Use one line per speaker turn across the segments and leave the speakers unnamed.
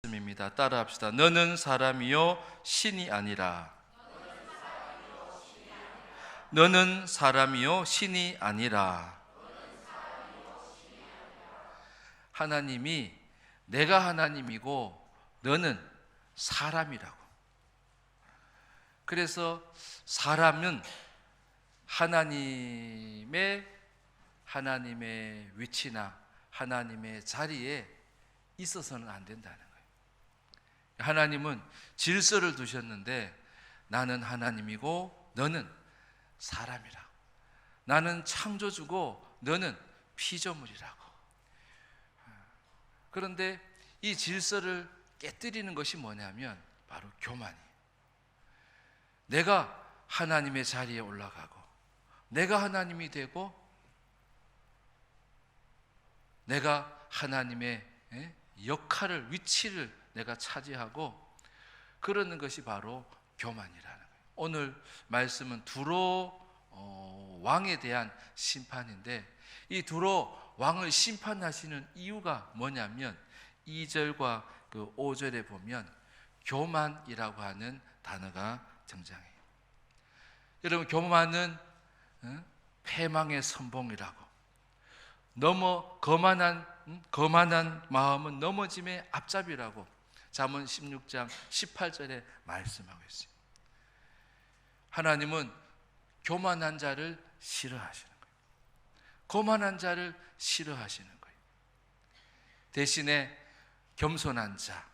입니다. 따라합시다. 너는 사람이요 신이 아니라. 너는 사람이요 신이 아니라. 하나님이 내가 하나님이고 너는 사람이라고. 그래서 사람은 하나님의 위치나 하나님의 자리에 있어서는 안 된다는 거예요. 하나님은 질서를 두셨는데 나는 하나님이고 너는 사람이라. 나는 창조주고 너는 피조물이라고. 그런데 이 질서를 깨뜨리는 것이 뭐냐면 바로 교만이에요. 내가 하나님의 자리에 올라가고 내가 하나님이 되고 내가 하나님의 역할을, 위치를 내가 차지하고 그러는 것이 바로 교만이라는 거예요. 오늘 말씀은 두로 왕에 대한 심판인데 이 두로 왕을 심판하시는 이유가 뭐냐면 2절과 그 5절에 보면 교만이라고 하는 단어가 등장해요. 여러분, 교만은 패망의 선봉이라고, 거만한 마음은 넘어짐의 앞잡이라고 잠언 16장 18절에 말씀하고 있습니다. 하나님은 교만한 자를 싫어하시는 거예요. 거만한 자를 싫어하시는 거예요. 대신에 겸손한 자,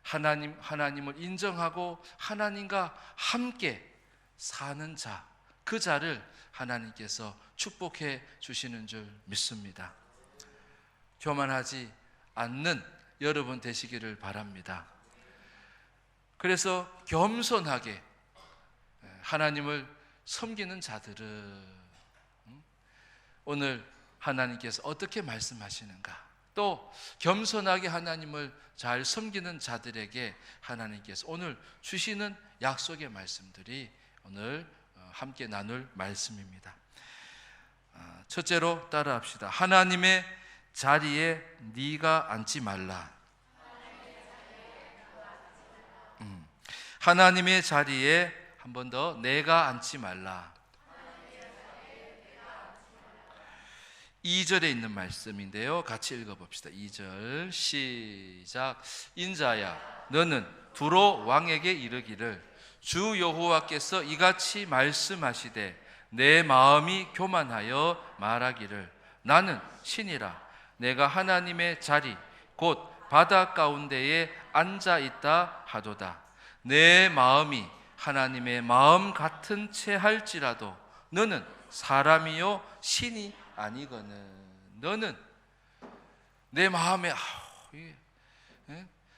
하나님을 인정하고 하나님과 함께 사는 자, 그 자를 하나님께서 축복해 주시는 줄 믿습니다. 교만하지 않는 여러분 되시기를 바랍니다. 그래서 겸손하게 하나님을 섬기는 자들은 오늘 하나님께서 어떻게 말씀하시는가, 또 겸손하게 하나님을 잘 섬기는 자들에게 하나님께서 오늘 주시는 약속의 말씀들이 오늘 함께 나눌 말씀입니다. 첫째로 따라합시다. 하나님의 자리에 네가 앉지 말라. 하나님의 자리에 한 번 더 내가 앉지 말라. 2절에 있는 말씀인데요, 같이 읽어봅시다. 2절 시작. 인자야, 너는 두로 왕에게 이르기를 주 여호와께서 이같이 말씀하시되 내 마음이 교만하여 말하기를 나는 신이라. 내가 하나님의 자리 곧 바다 가운데에 앉아 있다 하도다. 내 마음이 하나님의 마음 같은 채 할지라도 너는 사람이요 신이 아니거늘. 너는 내 마음에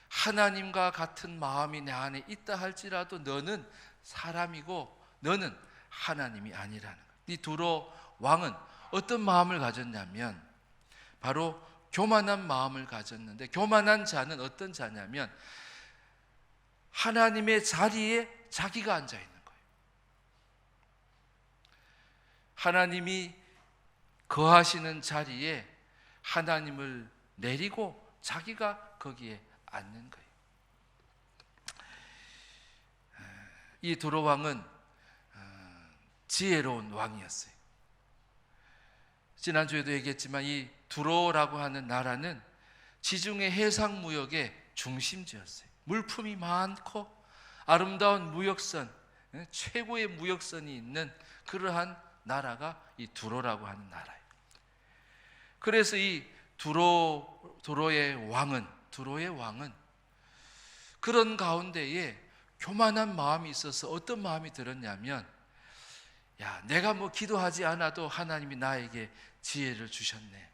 하나님과 같은 마음이 내 안에 있다 할지라도 너는 사람이고 너는 하나님이 아니라는 거예요. 이 두로 왕은 어떤 마음을 가졌냐면 바로 교만한 마음을 가졌는데, 교만한 자는 어떤 자냐면 하나님의 자리에 자기가 앉아 있는 거예요. 하나님이 거하시는 자리에 하나님을 내리고 자기가 거기에 앉는 거예요. 이 두로 왕은 지혜로운 왕이었어요. 지난주에도 얘기했지만 이 두로라고 하는 나라는 지중해 해상 무역의 중심지였어요. 물품이 많고 아름다운 무역선, 최고의 무역선이 있는 그러한 나라가 이 두로라고 하는 나라예요. 그래서 이 두로의 왕은 그런 가운데에 교만한 마음이 있어서 어떤 마음이 들었냐면, 야, 내가 뭐 기도하지 않아도 하나님이 나에게 지혜를 주셨네.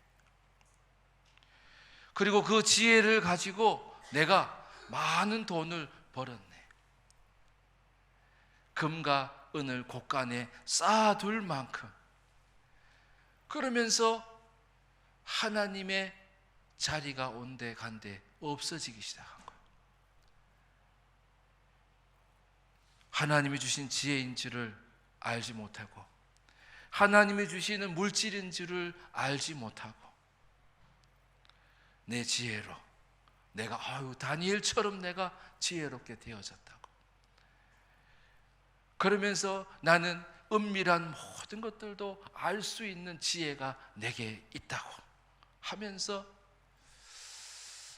그리고 그 지혜를 가지고 내가 많은 돈을 벌었네. 금과 은을 곳간에 쌓아둘 만큼. 그러면서 하나님의 자리가 온데 간데 없어지기 시작한 거예요. 하나님이 주신 지혜인 줄을 알지 못하고 하나님이 주시는 물질인 줄을 알지 못하고 내 지혜로, 내가 다니엘처럼 내가 지혜롭게 되어졌다고. 그러면서 나는 은밀한 모든 것들도 알 수 있는 지혜가 내게 있다고 하면서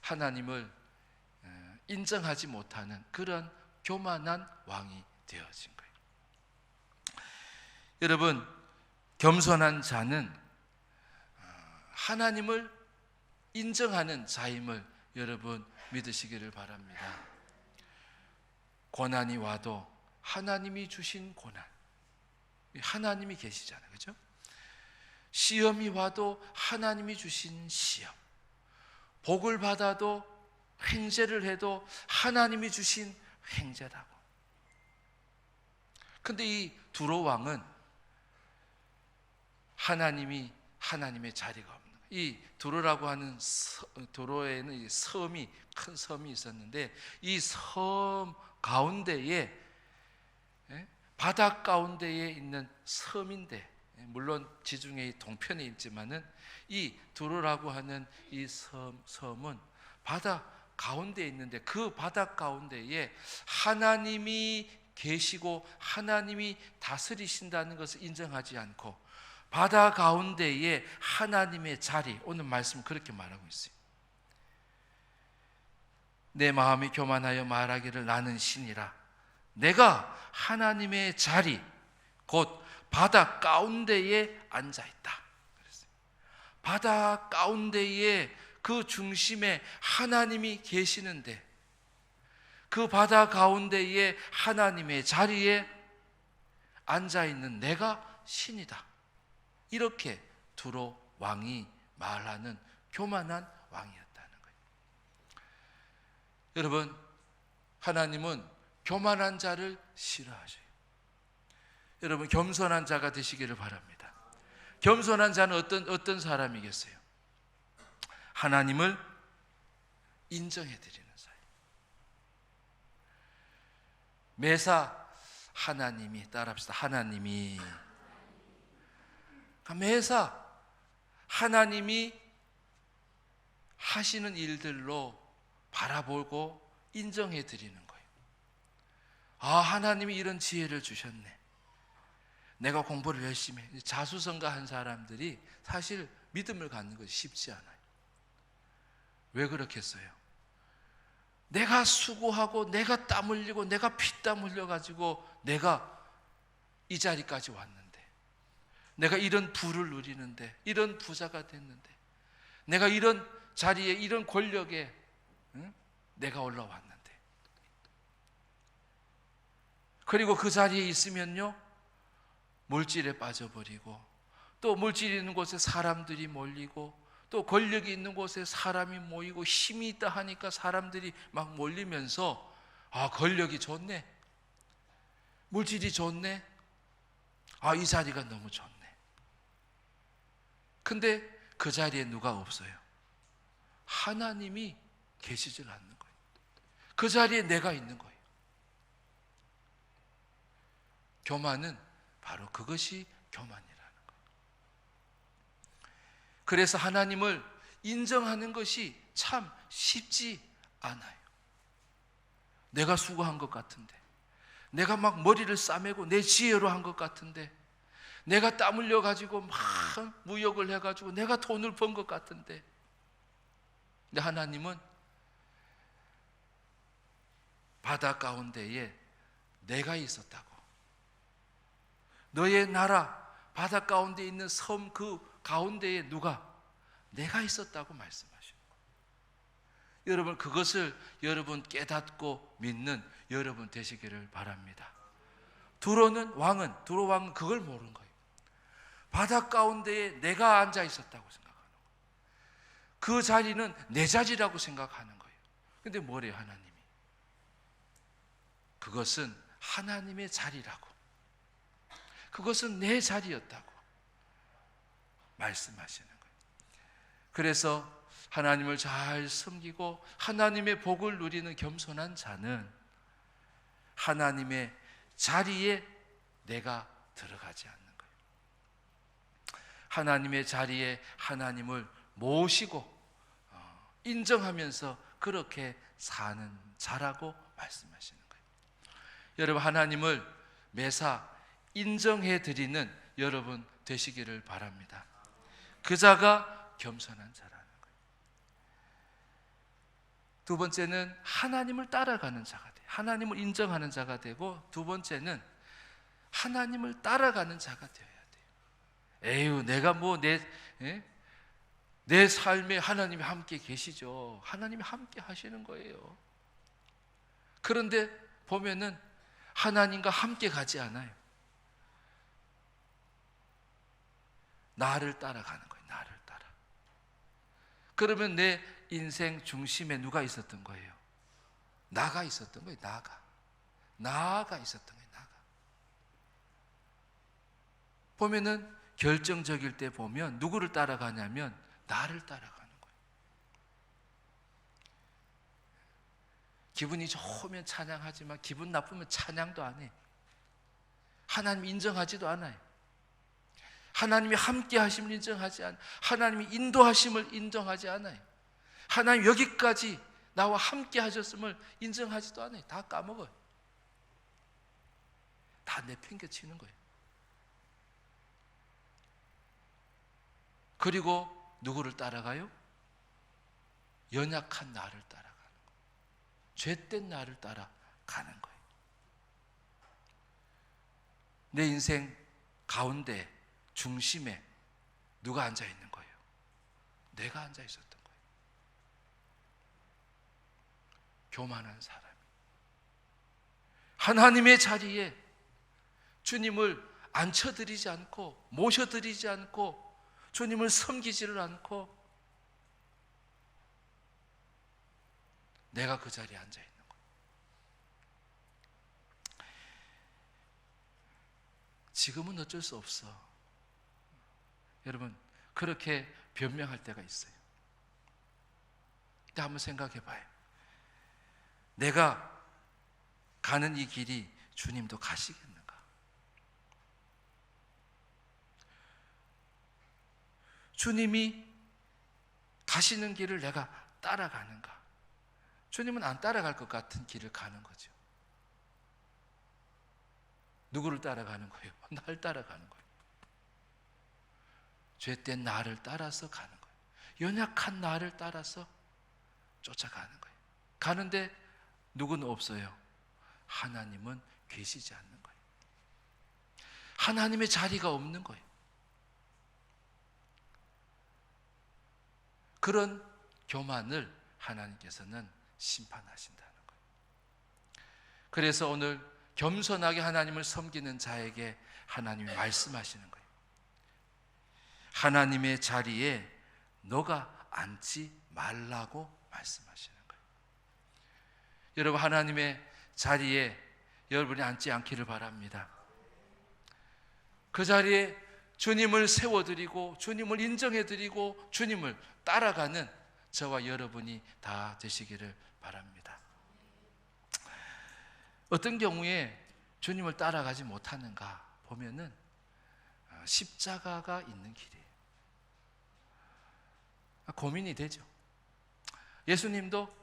하나님을 인정하지 못하는 그런 교만한 왕이 되어진 거예요. 여러분, 겸손한 자는 하나님을 인정하는 자임을 여러분 믿으시기를 바랍니다. 고난이 와도 하나님이 주신 고난, 하나님이 계시잖아요, 그렇죠? 시험이 와도 하나님이 주신 시험, 복을 받아도 횡재를 해도 하나님이 주신 횡재라고. 근데 이 두로 왕은 하나님의 자리가 없는 거예요. 이 두로라고 하는 두로에는 섬이, 큰 섬이 있었는데 이 섬 가운데에, 바다 가운데에 있는 섬인데, 물론 지중해 동편에 있지만은 이 두로라고 하는 이 섬은 바다 가운데에 있는데 그 바다 가운데에 하나님이 계시고 하나님이 다스리신다는 것을 인정하지 않고 바다 가운데에 하나님의 자리, 오늘 말씀 그렇게 말하고 있어요. 내 마음이 교만하여 말하기를 나는 신이라. 내가 하나님의 자리, 곧 바다 가운데에 앉아있다. 바다 가운데에 그 중심에 하나님이 계시는데 그 바다 가운데에 하나님의 자리에 앉아있는 내가 신이다. 이렇게 두로 왕이 말하는 교만한 왕이었다는 거예요. 여러분, 하나님은 교만한 자를 싫어하셔요. 여러분, 겸손한 자가 되시기를 바랍니다. 겸손한 자는 어떤 사람이겠어요? 하나님을 인정해 드리는 사람. 매사 하나님이, 따라합시다. 하나님이, 매사 하나님이 하시는 일들로 바라보고 인정해 드리는 거예요. 하나님이 이런 지혜를 주셨네. 내가 공부를 열심히 해. 자수성가한 사람들이 사실 믿음을 갖는 것이 쉽지 않아요. 왜 그렇겠어요? 내가 수고하고 내가 땀 흘리고 내가 피땀 흘려가지고 내가 이 자리까지 왔는데, 내가 이런 부를 누리는데, 이런 부자가 됐는데, 내가 이런 자리에, 이런 권력에 내가 올라왔는데, 그리고 그 자리에 있으면요 물질에 빠져버리고, 또 물질이 있는 곳에 사람들이 몰리고, 또 권력이 있는 곳에 사람이 모이고, 힘이 있다 하니까 사람들이 막 몰리면서 권력이 좋네, 물질이 좋네, 이 자리가 너무 좋네. 근데 그 자리에 누가 없어요? 하나님이 계시질 않는 거예요. 그 자리에 내가 있는 거예요. 교만은 바로 그것이 교만이라는 거예요. 그래서 하나님을 인정하는 것이 참 쉽지 않아요. 내가 수고한 것 같은데, 내가 막 머리를 싸매고 내 지혜로 한 것 같은데, 내가 땀 흘려가지고 막 무역을 해가지고 내가 돈을 번 것 같은데, 근데 하나님은 바다 가운데에 내가 있었다고, 너의 나라 바다 가운데 있는 섬 그 가운데에 내가 있었다고 말씀하시는 거예요. 여러분, 그것을 여러분 깨닫고 믿는 여러분 되시기를 바랍니다. 두로 왕은 그걸 모르는 거예요. 바다 가운데에 내가 앉아 있었다고 생각하는 거예요. 그 자리는 내 자리라고 생각하는 거예요. 근데 뭐래요, 하나님이? 그것은 하나님의 자리라고, 그것은 내 자리였다고 말씀하시는 거예요. 그래서 하나님을 잘 섬기고 하나님의 복을 누리는 겸손한 자는 하나님의 자리에 내가 들어가지 않는 거예요. 하나님의 자리에 하나님을 모시고 인정하면서 그렇게 사는 자라고 말씀하시는 거예요. 여러분, 하나님을 매사 인정해 드리는 여러분 되시기를 바랍니다. 그 자가 겸손한 자라는 거예요. 두 번째는 하나님을 따라가는 자가 돼요. 하나님을 인정하는 자가 되고, 두 번째는 하나님을 따라가는 자가 되어야 돼요. 에휴, 내가 뭐 내 삶에 하나님이 함께 계시죠. 하나님이 함께 하시는 거예요. 그런데 보면은 하나님과 함께 가지 않아요. 나를 따라가는 거예요. 나를 따라. 그러면 내 인생 중심에 누가 있었던 거예요? 나가 있었던 거예요. 나가 있었던 거예요. 나가. 보면은 결정적일 때 보면 누구를 따라가냐면 나를 따라가는 거예요. 기분이 좋으면 찬양하지만 기분 나쁘면 찬양도 안 해. 하나님 인정하지도 않아요. 하나님이 함께 하심을 인정하지 않아요. 하나님이 인도하심을 인정하지 않아요. 하나님 여기까지 나와 함께 하셨음을 인정하지도 않아요. 다 까먹어요. 다 내팽개치는 거예요. 그리고 누구를 따라가요? 연약한 나를 따라가는 거예요. 죄된 나를 따라가는 거예요. 내 인생 가운데 중심에 누가 앉아 있는 거예요? 내가 앉아 있었던 거예요. 교만한 사람이 하나님의 자리에 주님을 앉혀드리지 않고 모셔드리지 않고 주님을 섬기지를 않고 내가 그 자리에 앉아 있는 거예요. 지금은 어쩔 수 없어. 여러분, 그렇게 변명할 때가 있어요. 근데 한번 생각해 봐요. 내가 가는 이 길이 주님도 가시겠는가? 주님이 가시는 길을 내가 따라가는가? 주님은 안 따라갈 것 같은 길을 가는 거죠. 누구를 따라가는 거예요? 날 따라가는 거예요. 죄된 나를 따라서 가는 거예요. 연약한 나를 따라서 쫓아가는 거예요. 가는데 누구는 없어요. 하나님은 계시지 않는 거예요. 하나님의 자리가 없는 거예요. 그런 교만을 하나님께서는 심판하신다는 거예요. 그래서 오늘 겸손하게 하나님을 섬기는 자에게 하나님이 말씀하시는 거예요. 하나님의 자리에 너가 앉지 말라고 말씀하시는 거예요. 여러분, 하나님의 자리에 여러분이 앉지 않기를 바랍니다. 그 자리에 주님을 세워드리고 주님을 인정해드리고 주님을 따라가는 저와 여러분이 다 되시기를 바랍니다. 어떤 경우에 주님을 따라가지 못하는가 보면은 십자가가 있는 길이에요. 고민이 되죠. 예수님도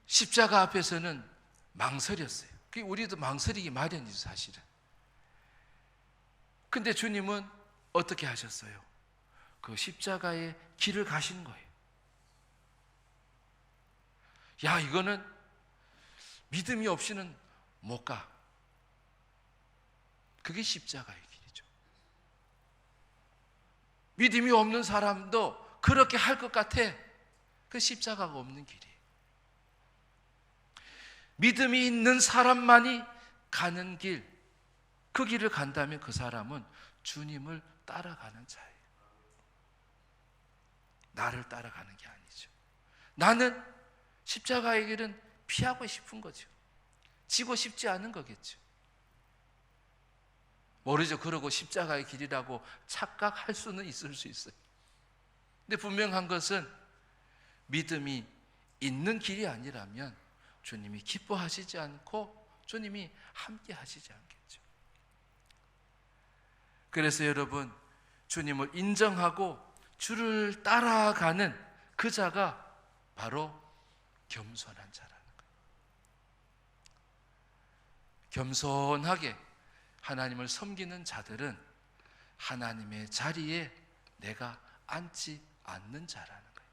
십자가 앞에서는 망설였어요. 우리도 망설이기 마련이죠, 사실은. 근데 주님은 어떻게 하셨어요? 그 십자가의 길을 가신 거예요. 야, 이거는 믿음이 없이는 못 가. 그게 십자가의 길이죠. 믿음이 없는 사람도 그렇게 할 것 같아. 그 십자가가 없는 길이에요. 믿음이 있는 사람만이 가는 길, 그 길을 간다면 그 사람은 주님을 따라가는 자예요. 나를 따라가는 게 아니죠. 나는 십자가의 길은 피하고 싶은 거죠. 지고 싶지 않은 거겠죠. 모르죠. 그러고 십자가의 길이라고 착각할 수는 있을 수 있어요. 근데 분명한 것은 믿음이 있는 길이 아니라면 주님이 기뻐하시지 않고 주님이 함께 하시지 않겠죠. 그래서 여러분, 주님을 인정하고 주를 따라가는 그 자가 바로 겸손한 자라는 거예요. 겸손하게 하나님을 섬기는 자들은 하나님의 자리에 내가 앉지 않는 자라는 거예요.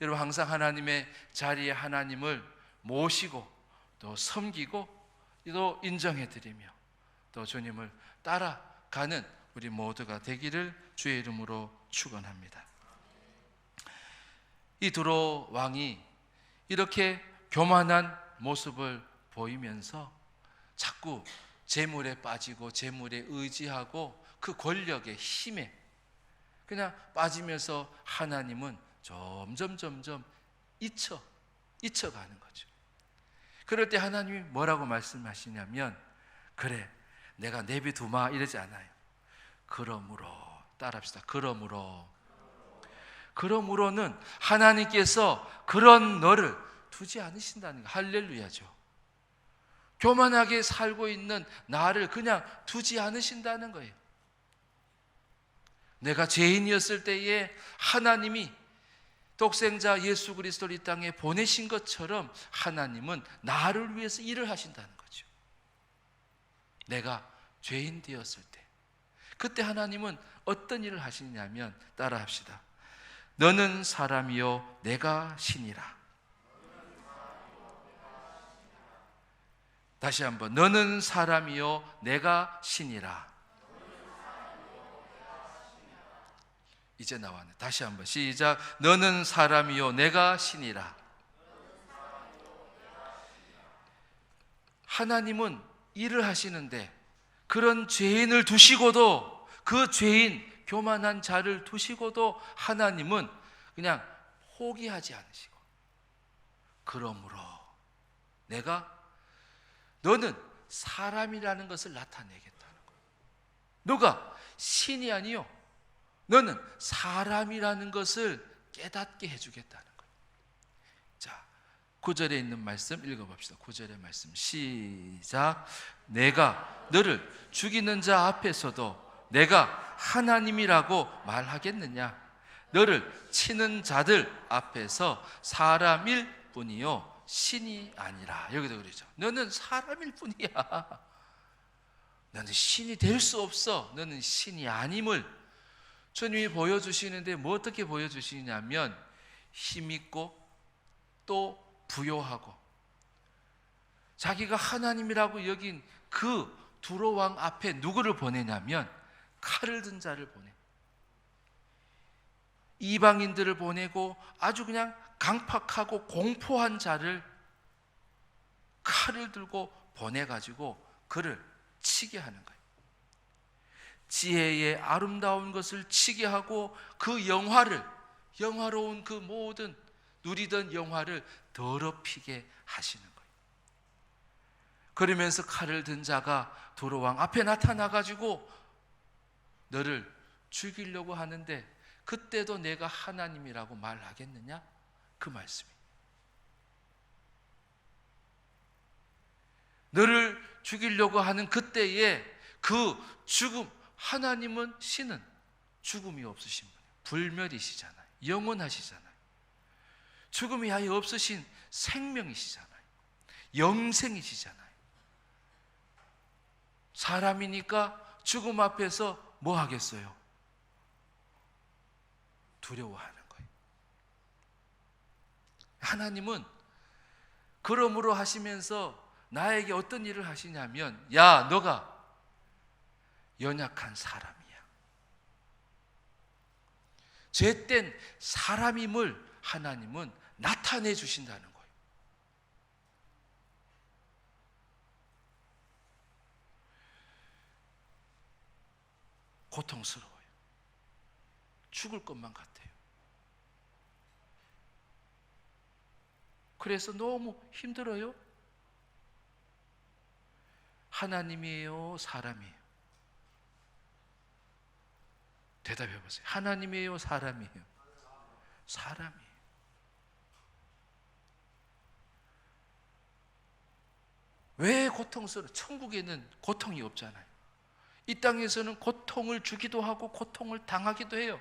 여러분, 항상 하나님의 자리에 하나님을 모시고 또 섬기고 또 인정해드리며 또 주님을 따라가는 우리 모두가 되기를 주의 이름으로 축원합니다. 이 두로 왕이 이렇게 교만한 모습을 보이면서 자꾸 재물에 빠지고 재물에 의지하고 그 권력의 힘에 그냥 빠지면서 하나님은 점점 잊혀가는 거죠. 그럴 때 하나님이 뭐라고 말씀하시냐면, 그래, 내가 내비두마 이러지 않아요. 그러므로, 따라합시다. 그러므로는 하나님께서 그런 너를 두지 않으신다는 거. 할렐루야죠. 교만하게 살고 있는 나를 그냥 두지 않으신다는 거예요. 내가 죄인이었을 때에 하나님이 독생자 예수 그리스도를 이 땅에 보내신 것처럼 하나님은 나를 위해서 일을 하신다는 거죠. 내가 죄인 되었을 때, 그때 하나님은 어떤 일을 하시냐면, 따라합시다. 너는 사람이요 내가 신이라. 다시 한번, 너는 사람이요 내가 신이라. 이제 나왔네. 다시 한번 시작. 너는 사람이요 내가 신이라. 하나님은 일을 하시는데 그런 죄인을 두시고도, 그 죄인 교만한 자를 두시고도 하나님은 그냥 포기하지 않으시고, 그러므로 너는 사람이라는 것을 나타내겠다는 거예요. 너가 신이 아니요, 너는 사람이라는 것을 깨닫게 해주겠다는 거예요. 자, 9절에 있는 말씀 읽어봅시다. 9절의 말씀 시작. 내가 너를 죽이는 자 앞에서도 내가 하나님이라고 말하겠느냐? 너를 치는 자들 앞에서 사람일 뿐이요 신이 아니라. 여기도 그러죠. 너는 사람일 뿐이야. 너는 신이 될 수 없어. 너는 신이 아님을 주님이 보여주시는데, 뭐 어떻게 보여주시냐면 힘있고 또 부요하고, 자기가 하나님이라고 여긴 그 두로 왕 앞에 누구를 보내냐면 칼을 든 자를 보내. 이방인들을 보내고 아주 그냥 강팍하고 공포한 자를 칼을 들고 보내가지고 그를 치게 하는 거예요. 지혜의 아름다운 것을 치게 하고 그 영화로운 그 모든 누리던 영화를 더럽히게 하시는 거예요. 그러면서 칼을 든 자가 두로왕 앞에 나타나가지고 너를 죽이려고 하는데, 그때도 내가 하나님이라고 말하겠느냐? 그 말씀이에요. 너를 죽이려고 하는 그때에 그 죽음, 하나님은 신은 죽음이 없으신 분이에요. 불멸이시잖아요. 영원하시잖아요. 죽음이 아예 없으신 생명이시잖아요. 영생이시잖아요. 사람이니까 죽음 앞에서 뭐 하겠어요? 두려워하는 거예요. 하나님은 그러므로 하시면서 나에게 어떤 일을 하시냐면, 야, 너가 연약한 사람이야. 죄된 사람임을 하나님은 나타내 주신다는 거예요. 고통스러워요. 죽을 것만 같아요. 그래서 너무 힘들어요. 하나님이에요, 사람이에요? 대답해 보세요. 하나님이에요, 사람이에요? 사람이에요. 왜 고통스러워? 천국에는 고통이 없잖아요. 이 땅에서는 고통을 주기도 하고 고통을 당하기도 해요.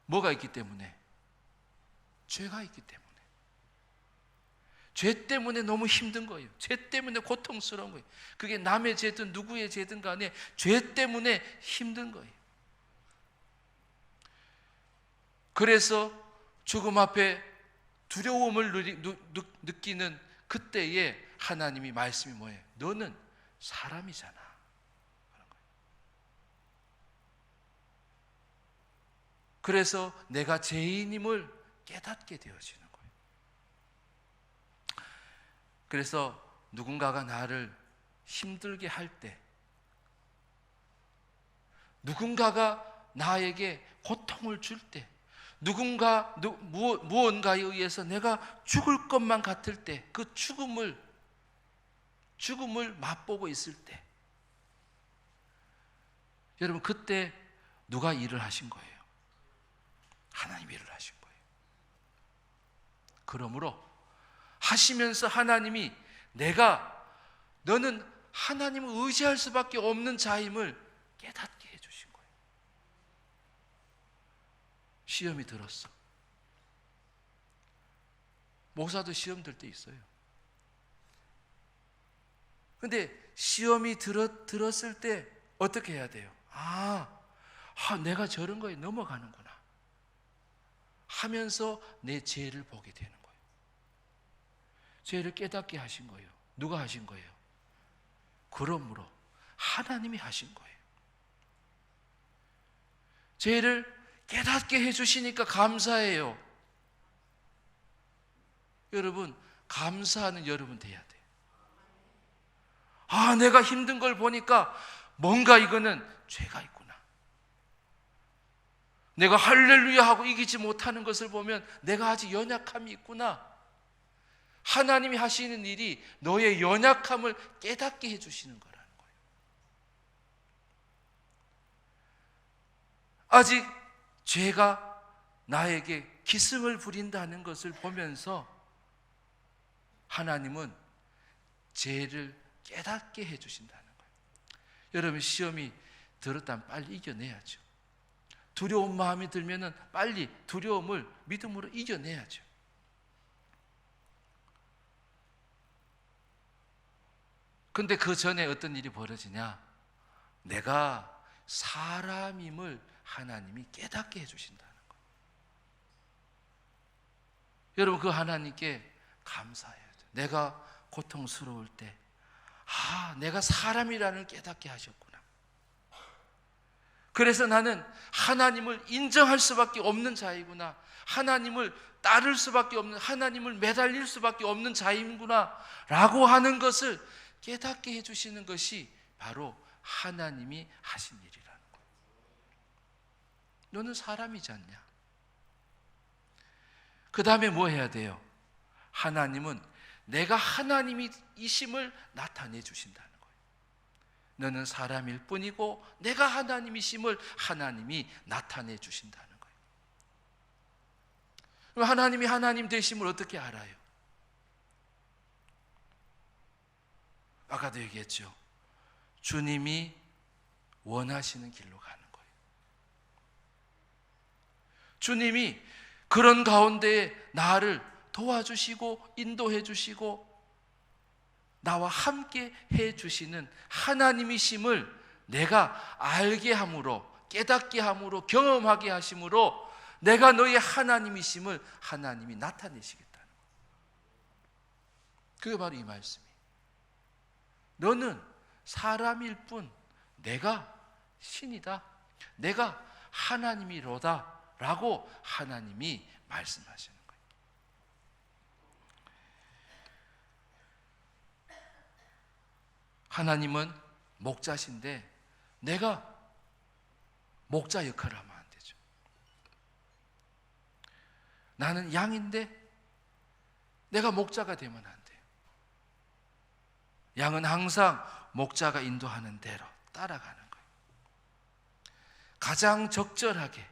뭐가 있기 때문에? 죄가 있기 때문에. 죄 때문에 너무 힘든 거예요. 죄 때문에 고통스러운 거예요. 그게 남의 죄든 누구의 죄든 간에 죄 때문에 힘든 거예요. 그래서 죽음 앞에 두려움을 느끼는 그때에 하나님이 말씀이 뭐예요? 너는 사람이잖아. 그래서 내가 죄인임을 깨닫게 되어지는 거예요. 그래서 누군가가 나를 힘들게 할 때, 누군가가 나에게 고통을 줄 때, 무언가에 의해서 내가 죽을 것만 같을 때, 그 죽음을 맛보고 있을 때, 여러분 그때 누가 일을 하신 거예요? 하나님이 일을 하신 거예요. 그러므로 하시면서 하나님이 너는 하나님을 의지할 수밖에 없는 자임을 깨닫게 해주신 거예요. 시험이 들었어. 목사도 시험 들 때 있어요. 근데 시험이 들었을 때 어떻게 해야 돼요? 내가 저런 거에 넘어가는구나 하면서 내 죄를 보게 되는 거예요. 죄를 깨닫게 하신 거예요. 누가 하신 거예요? 그러므로 하나님이 하신 거예요. 죄를 깨닫게 해주시니까 감사해요. 여러분, 감사하는 여러분 돼야 돼요. 내가 힘든 걸 보니까 뭔가 이거는 죄가 있구나. 내가 할렐루야 하고 이기지 못하는 것을 보면 내가 아직 연약함이 있구나. 하나님이 하시는 일이 너의 연약함을 깨닫게 해주시는 거라는 거예요. 아직 죄가 나에게 기승을 부린다는 것을 보면서 하나님은 죄를 깨닫게 해주신다는 거예요. 여러분, 시험이 들었다면 빨리 이겨내야죠. 두려운 마음이 들면은 빨리 두려움을 믿음으로 이겨내야죠. 근데 그 전에 어떤 일이 벌어지냐? 내가 사람임을 하나님이 깨닫게 해주신다는 거예요. 여러분, 그 하나님께 감사해야 돼요. 내가 고통스러울 때 내가 사람이라는 걸 깨닫게 하셨구나. 그래서 나는 하나님을 인정할 수밖에 없는 자이구나. 하나님을 따를 수밖에 없는, 하나님을 매달릴 수밖에 없는 자이구나 라고 하는 것을 깨닫게 해주시는 것이 바로 하나님이 하신 일이라는 거예요. 너는 사람이지 않냐? 그 다음에 뭐 해야 돼요? 하나님은 내가 하나님이심을 나타내 주신다는 거예요. 너는 사람일 뿐이고 내가 하나님이심을 하나님이 나타내 주신다는 거예요. 그럼 하나님이 하나님 되심을 어떻게 알아요? 아까도 얘기했죠. 주님이 원하시는 길로 가는 거예요. 주님이 그런 가운데에 나를 도와주시고 인도해 주시고 나와 함께 해 주시는 하나님이심을 내가 알게 함으로, 깨닫게 함으로, 경험하게 하심으로 내가 너의 하나님이심을 하나님이 나타내시겠다는 거예요. 그게 바로 이 말씀이에요. 너는 사람일 뿐 내가 신이다, 내가 하나님이로다 라고 하나님이 말씀하시는 거예요. 하나님은 목자신데 내가 목자 역할을 하면 안 되죠. 나는 양인데 내가 목자가 되면 안 돼요. 양은 항상 목자가 인도하는 대로 따라가는 거예요. 가장 적절하게,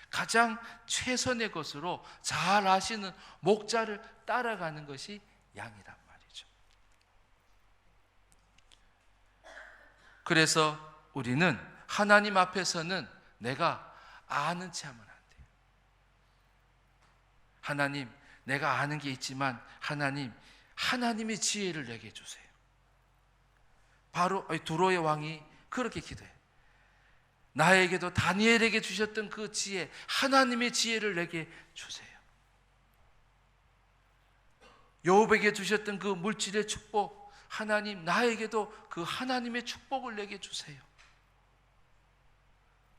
가장 최선의 것으로 잘 아시는 목자를 따라가는 것이 양이란 말이죠. 그래서 우리는 하나님 앞에서는 내가 아는 체 하면 안 돼요. 하나님, 내가 아는 게 있지만 하나님의 지혜를 내게 주세요. 바로 두로의 왕이 그렇게 기도해. 나에게도 다니엘에게 주셨던 그 지혜, 하나님의 지혜를 내게 주세요. 요업에게 주셨던 그 물질의 축복, 하나님 나에게도 그 하나님의 축복을 내게 주세요.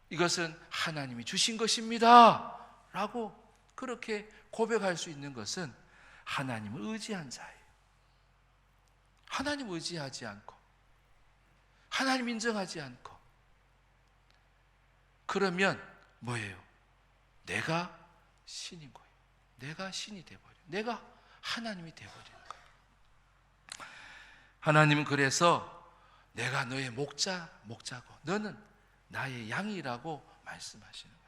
이것은 하나님이 주신 것입니다 라고 그렇게 고백할 수 있는 것은 하나님을 의지한 자예요. 하나님 의지하지 않고 하나님 인정하지 않고 그러면 뭐예요? 내가 신인 거예요. 내가 신이 돼버려요. 내가 하나님이 돼버리는 거예요. 하나님은 그래서 내가 너의 목자고 너는 나의 양이라고 말씀하시는 거예요.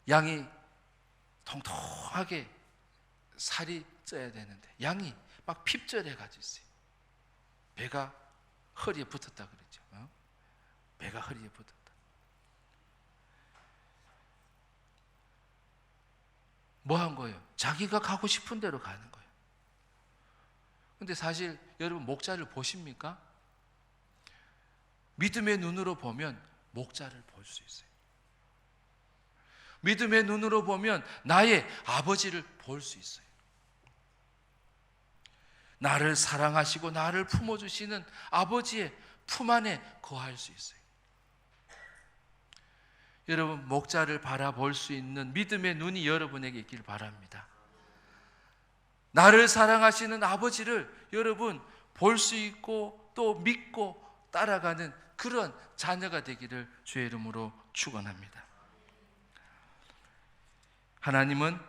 양이 통통하게 살이 쪄야 되는데 양이 막 핍절해가지고 있어요. 배가 허리에 붙었다 그러죠. 배가 허리에 붙었다. 뭐 한 거예요? 자기가 가고 싶은 대로 가는 거예요. 근데 사실 여러분 목자를 보십니까? 믿음의 눈으로 보면 목자를 볼 수 있어요. 믿음의 눈으로 보면 나의 아버지를 볼 수 있어요. 나를 사랑하시고 나를 품어주시는 아버지의 품 안에 거할 수 있어요. 여러분 목자를 바라볼 수 있는 믿음의 눈이 여러분에게 있길 바랍니다. 나를 사랑하시는 아버지를 여러분 볼 수 있고 또 믿고 따라가는 그런 자녀가 되기를 주의 이름으로 축원합니다. 하나님은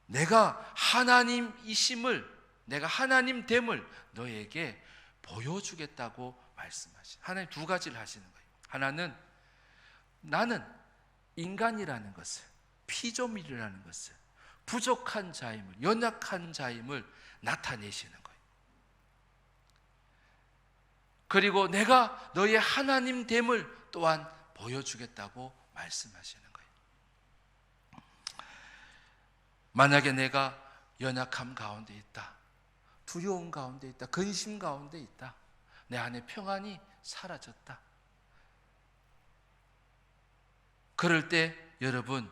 내가 하나님이심을, 내가 하나님됨을 너에게 보여주겠다고 말씀하시는, 하나님 두 가지를 하시는 거예요. 하나는 나는 인간이라는 것을, 피조물이라는 것을, 부족한 자임을, 연약한 자임을 나타내시는 거예요. 그리고 내가 너의 하나님됨을 또한 보여주겠다고 말씀하시는 거예요. 만약에 내가 연약함 가운데 있다, 두려움 가운데 있다, 근심 가운데 있다, 내 안에 평안이 사라졌다, 그럴 때 여러분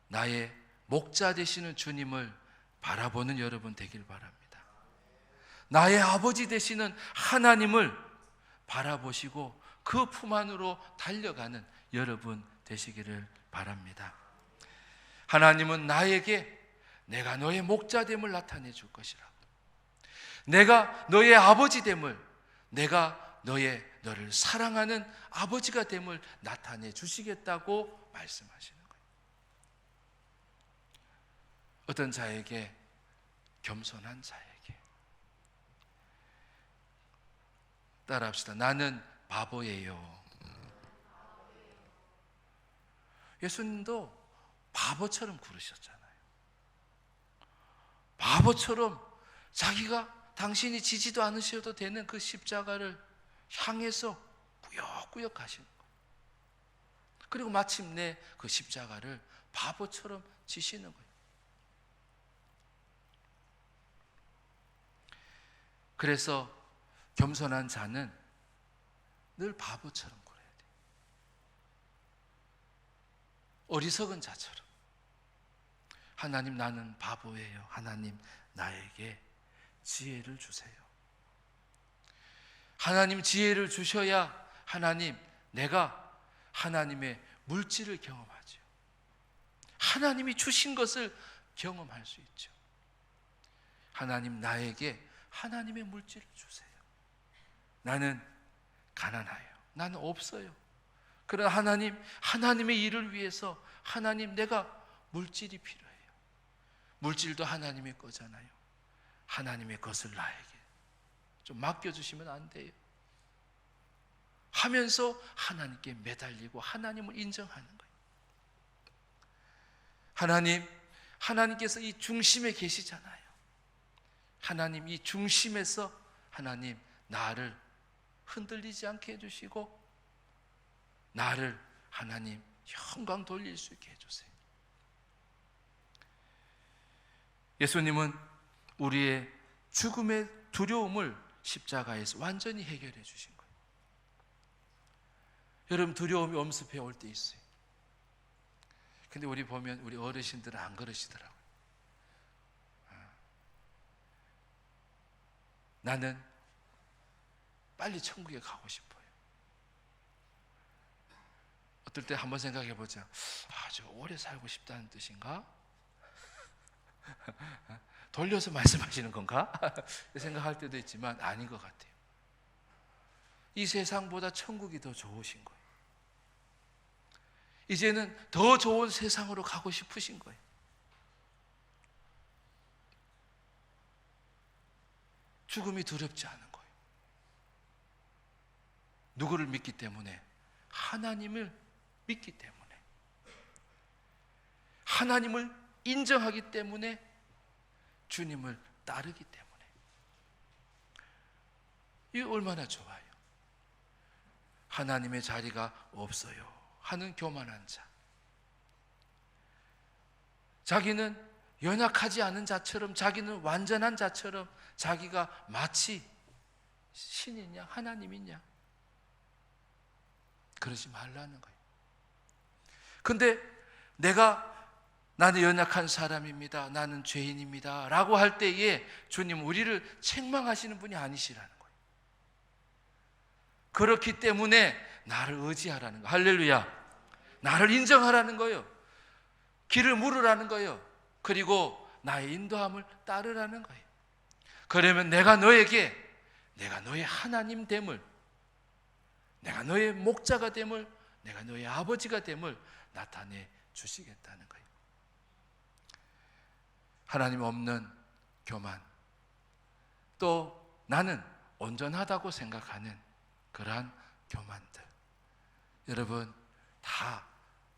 나의 목자 되시는 주님을 바라보는 여러분 되길 바랍니다. 나의 아버지 되시는 하나님을 바라보시고 그 품 안으로 달려가는 여러분 되시기를 바랍니다. 하나님은 나에게 내가 너의 목자됨을 나타내 줄 것이라고, 내가 너의 아버지됨을, 내가 너를 사랑하는 아버지가 됨을 나타내 주시겠다고 말씀하시는 거예요. 어떤 자에게, 겸손한 자에게. 따라합시다. 나는 바보예요. 예수님도 바보처럼 굴으셨잖아요. 바보처럼 자기가 당신이 지지도 않으셔도 되는 그 십자가를 향해서 꾸역꾸역 가시는 거예요. 그리고 마침내 그 십자가를 바보처럼 지시는 거예요. 그래서 겸손한 자는 늘 바보처럼 굴어야 돼요. 어리석은 자처럼. 하나님 나는 바보예요. 하나님 나에게 지혜를 주세요. 하나님 지혜를 주셔야 하나님 내가 하나님의 물질을 경험하죠. 하나님이 주신 것을 경험할 수 있죠. 하나님 나에게 하나님의 물질을 주세요. 나는 가난해요. 나는 없어요. 그러나 하나님의 일을 위해서 하나님 내가 물질이 필요해요. 물질도 하나님의 거잖아요. 하나님의 것을 나에게 좀 맡겨주시면 안 돼요? 하면서 하나님께 매달리고 하나님을 인정하는 거예요. 하나님께서 이 중심에 계시잖아요. 하나님 이 중심에서 하나님 나를 흔들리지 않게 해주시고 나를 하나님 영광 돌릴 수 있게 해주세요. 예수님은 우리의 죽음의 두려움을 십자가에서 완전히 해결해 주신 거예요. 여러분, 두려움이 엄습해 올 때 있어요. 근데 우리 보면 우리 어르신들은 안 그러시더라고요. 나는 빨리 천국에 가고 싶어요. 어떨 때 한번 생각해 보자. 아주 오래 살고 싶다는 뜻인가? 돌려서 말씀하시는 건가? 생각할 때도 있지만 아닌 것 같아요. 이 세상보다 천국이 더 좋으신 거예요. 이제는 더 좋은 세상으로 가고 싶으신 거예요. 죽음이 두렵지 않은 거예요. 누구를 믿기 때문에? 하나님을 믿기 때문에, 하나님을 인정하기 때문에, 주님을 따르기 때문에. 이게 얼마나 좋아요. 하나님의 자리가 없어요 하는 교만한 자, 자기는 연약하지 않은 자처럼, 자기는 완전한 자처럼, 자기가 마치 신이냐 하나님이냐, 그러지 말라는 거예요. 근데 나는 연약한 사람입니다, 나는 죄인입니다 라고 할 때에 주님 우리를 책망하시는 분이 아니시라는 거예요. 그렇기 때문에 나를 의지하라는 거예요. 할렐루야. 나를 인정하라는 거예요. 길을 물으라는 거예요. 그리고 나의 인도함을 따르라는 거예요. 그러면 내가 너의 하나님 됨을, 내가 너의 목자가 됨을, 내가 너의 아버지가 됨을 나타내 주시겠다는 거예요. 하나님 없는 교만, 또 나는 온전하다고 생각하는 그러한 교만들, 여러분 다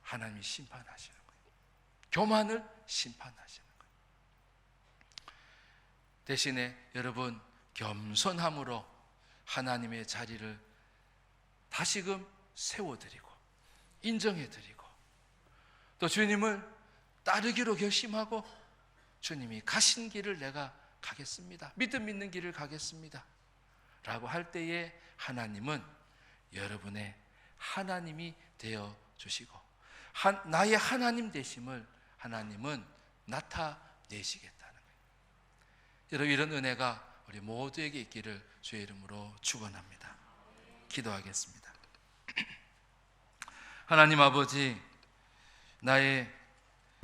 하나님이 심판하시는 거예요. 교만을 심판하시는 거예요. 대신에 여러분 겸손함으로 하나님의 자리를 다시금 세워드리고 인정해드리고, 또 주님을 따르기로 결심하고 주님이 가신 길을 내가 가겠습니다, 믿음 있는 길을 가겠습니다 라고 할 때에 하나님은 여러분의 하나님이 되어 주시고, 나의 하나님 되심을 하나님은 나타내시겠다는 거예요. 여러분, 이런 은혜가 우리 모두에게 있기를 주의 이름으로 축원합니다. 기도하겠습니다. 하나님 아버지, 나의